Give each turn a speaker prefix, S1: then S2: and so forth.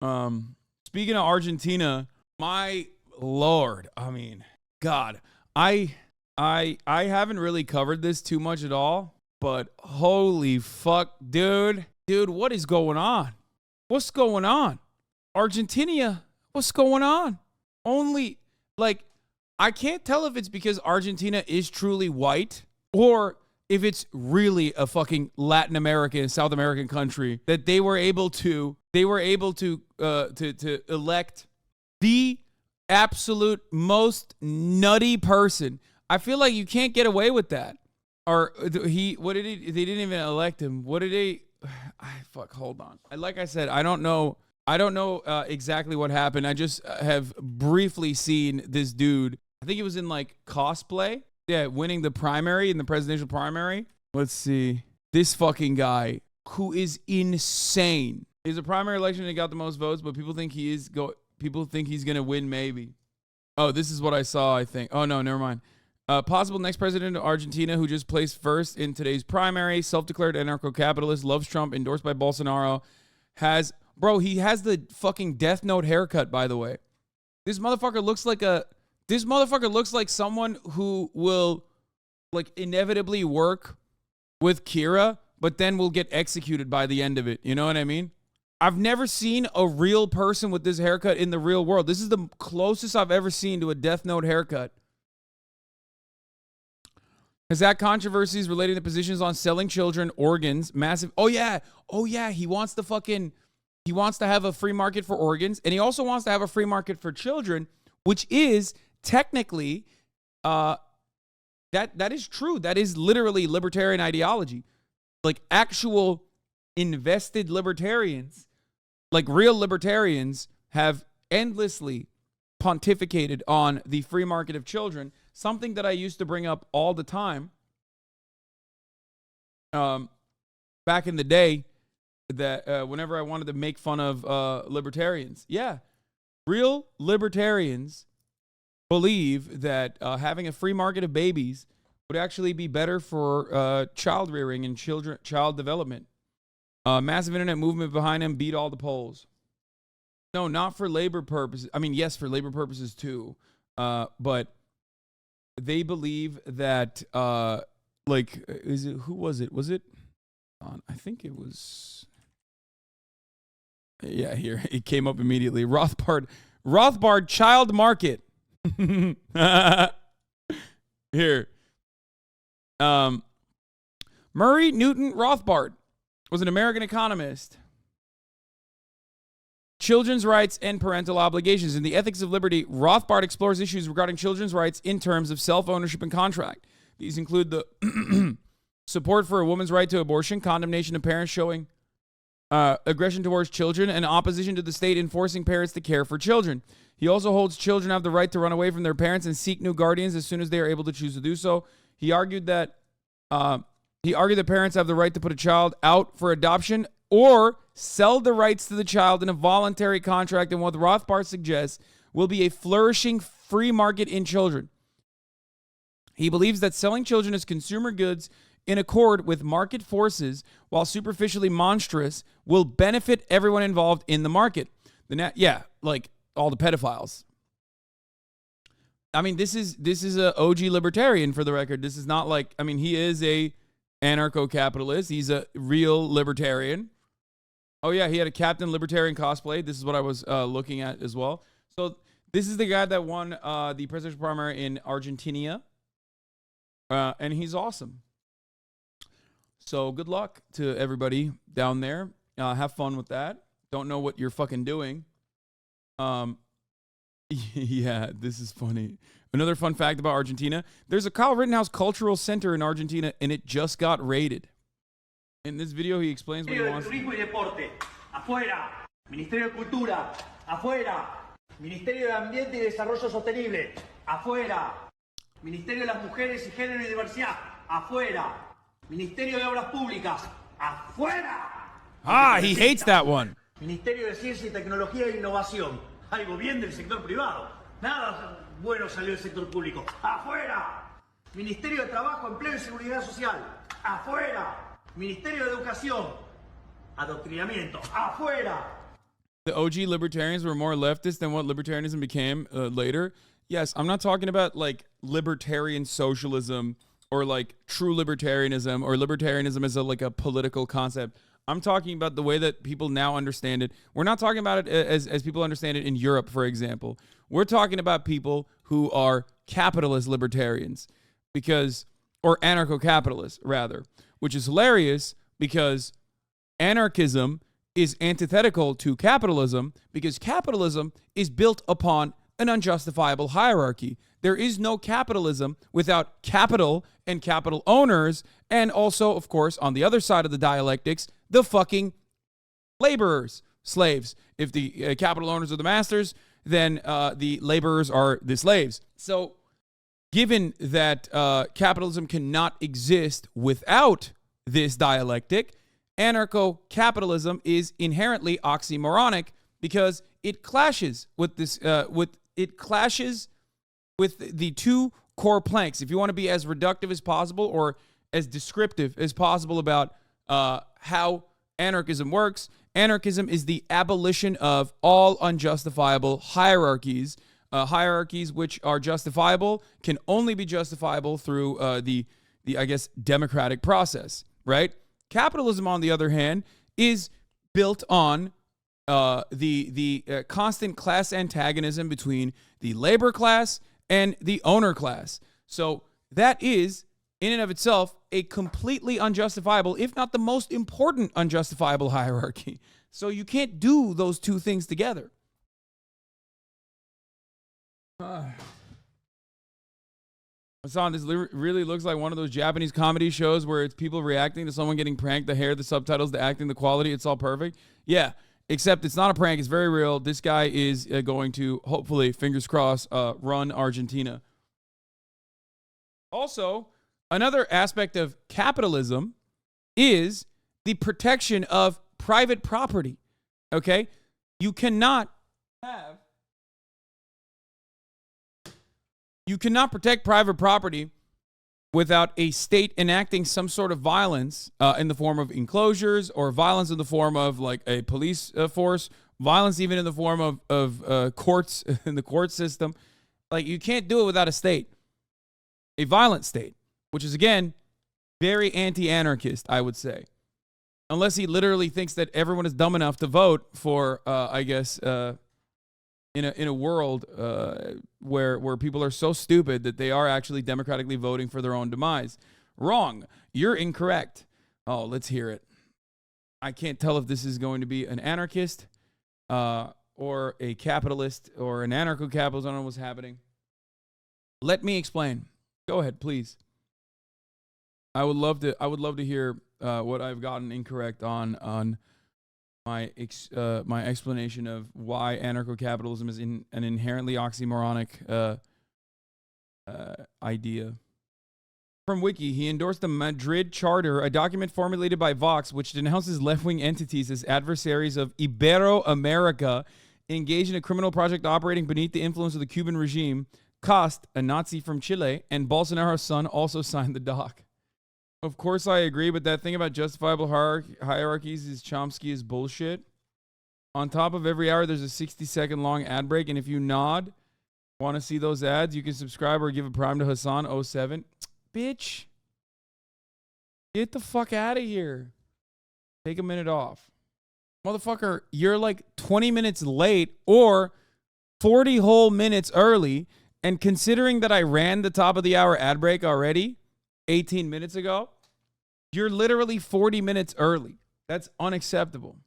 S1: Speaking of Argentina, my Lord, I mean, God, I haven't really covered this too much at all, but holy fuck, dude, what is going on? What's going on? Argentina, what's going on? Only, like, I can't tell if it's because Argentina is truly white or if it's really a fucking Latin American, South American country that they were able to elect the absolute most nutty person. I feel like you can't get away with that. Or they didn't even elect him. What did they, fuck, hold on. Like I said, I don't know exactly what happened. I just have briefly seen this dude. I think he was in like cosplay. Yeah, winning the primary in the presidential primary. Let's see. This fucking guy who is insane. He's a primary election and he got the most votes, but people think he's gonna win maybe. Oh, this is what I saw, I think. Oh no, never mind. Possible next president of Argentina who just placed first in today's primary, self-declared anarcho-capitalist, loves Trump, endorsed by Bolsonaro, he has the fucking Death Note haircut, by the way. This motherfucker looks like someone who will like inevitably work with Kira, but then will get executed by the end of it. You know what I mean? I've never seen a real person with this haircut in the real world. This is the closest I've ever seen to a Death Note haircut. Has had controversies relating to positions on selling children, organs, massive. Oh yeah. He wants to have a free market for organs, and he also wants to have a free market for children, which is technically, that is true. That is literally libertarian ideology. Like actual invested libertarians, like real libertarians, have endlessly pontificated on the free market of children, something that I used to bring up all the time back in the day, that whenever I wanted to make fun of libertarians. Yeah, real libertarians believe that having a free market of babies would actually be better for child rearing and child development. Massive internet movement behind him beat all the polls. No, not for labor purposes. I mean, yes, for labor purposes too. But they believe that, who was it? Was it? I think it was. Yeah, here it came up immediately. Rothbard child market. Here. Murray Newton Rothbard was an American economist. Children's rights and parental obligations. In The Ethics of Liberty, Rothbard explores issues regarding children's rights in terms of self-ownership and contract. These include the support for a woman's right to abortion, condemnation of parents showing aggression towards children, and opposition to the state enforcing parents to care for children. He also holds children have the right to run away from their parents and seek new guardians as soon as they are able to choose to do so. He argued that parents have the right to put a child out for adoption or sell the rights to the child in a voluntary contract, and what Rothbard suggests will be a flourishing free market in children. He believes that selling children as consumer goods in accord with market forces, while superficially monstrous, will benefit everyone involved in the market. Like all the pedophiles. I mean, this is a OG libertarian, for the record. This is not like, I mean, he is a anarcho-capitalist. He's a real libertarian. Oh yeah, he had a Captain Libertarian cosplay. This is what I was looking at as well. So this is the guy that won the presidential primary in Argentina. And he's awesome. So good luck to everybody down there. Have fun with that. Don't know what you're fucking doing. Yeah, this is funny. Another fun fact about Argentina. There's a Kyle Rittenhouse Cultural Center in Argentina, and it just got raided. In this video, he explains what he wants.
S2: Turismo y Deporte, afuera. Ministerio de Cultura, afuera. Ministerio de Ambiente y Desarrollo Sostenible, afuera. Ministerio de las Mujeres y Género y Diversidad, afuera. Ministerio de Obras Públicas, afuera.
S1: Ah, he hates that one.
S2: Ministerio de Ciencia y Tecnología e Innovación, algo bien del sector privado. Nada bueno salió del sector público, afuera. Ministerio de Trabajo, Empleo y Seguridad Social, afuera. Ministerio de Educación, adoctrinamiento, afuera.
S1: the OG libertarians were more leftist than what libertarianism became later. Yes, I'm not talking about like libertarian socialism or like true libertarianism or libertarianism as like a political concept. I'm talking about the way that people now understand it. We're not talking about it as people understand it in Europe, for example. We're talking about people who are capitalist libertarians or anarcho-capitalists rather, which is hilarious because anarchism is antithetical to capitalism because capitalism is built upon an unjustifiable hierarchy. There is no capitalism without capital and capital owners, and also, of course, on the other side of the dialectics, the fucking laborers, slaves. If the capital owners are the masters, then the laborers are the slaves. So given that capitalism cannot exist without this dialectic, anarcho-capitalism is inherently oxymoronic because it clashes with this. It clashes with the two core planks. If you want to be as reductive as possible or as descriptive as possible about how anarchism works, anarchism is the abolition of all unjustifiable hierarchies. Hierarchies which are justifiable can only be justifiable through the I guess democratic process, right? Capitalism, on the other hand, is built on the constant class antagonism between the labor class and the owner class. So that is, in and of itself, a completely unjustifiable, if not the most important unjustifiable hierarchy. So you can't do those two things together. Hasan, this really looks like one of those Japanese comedy shows where it's people reacting to someone getting pranked. The hair, the subtitles, the acting, the quality, it's all perfect. Yeah, except it's not a prank. It's very real. This guy is going to, hopefully, fingers crossed, run Argentina. Also, another aspect of capitalism is the protection of private property. Okay? You cannot protect private property without a state enacting some sort of violence in the form of enclosures or violence in the form of like a police force, violence even in the form of courts in the court system. Like you can't do it without a state, a violent state, which is again very anti-anarchist, I would say, unless he literally thinks that everyone is dumb enough to vote for, I guess, in a world where people are so stupid that they are actually democratically voting for their own demise. Wrong. You're incorrect. Oh, let's hear it. I can't tell if this is going to be an anarchist or a capitalist or an anarcho-capitalist. I don't know what's happening. Let me explain. Go ahead, please. I would love to hear what I've gotten incorrect on my explanation of why anarcho-capitalism is an inherently oxymoronic idea. From Wiki, he endorsed the Madrid Charter, a document formulated by Vox, which denounces left-wing entities as adversaries of Ibero-America, engaged in a criminal project operating beneath the influence of the Cuban regime. Cost, a Nazi from Chile, and Bolsonaro's son also signed the doc. Of course I agree, but that thing about justifiable hierarchies is Chomsky is bullshit. On top of every hour, there's a 60-second long ad break, and if you want to see those ads, you can subscribe or give a prime to Hasan07. Bitch. Get the fuck out of here. Take a minute off. Motherfucker, you're like 20 minutes late or 40 whole minutes early, and considering that I ran the top of the hour ad break already 18 minutes ago, you're literally 40 minutes early. That's unacceptable.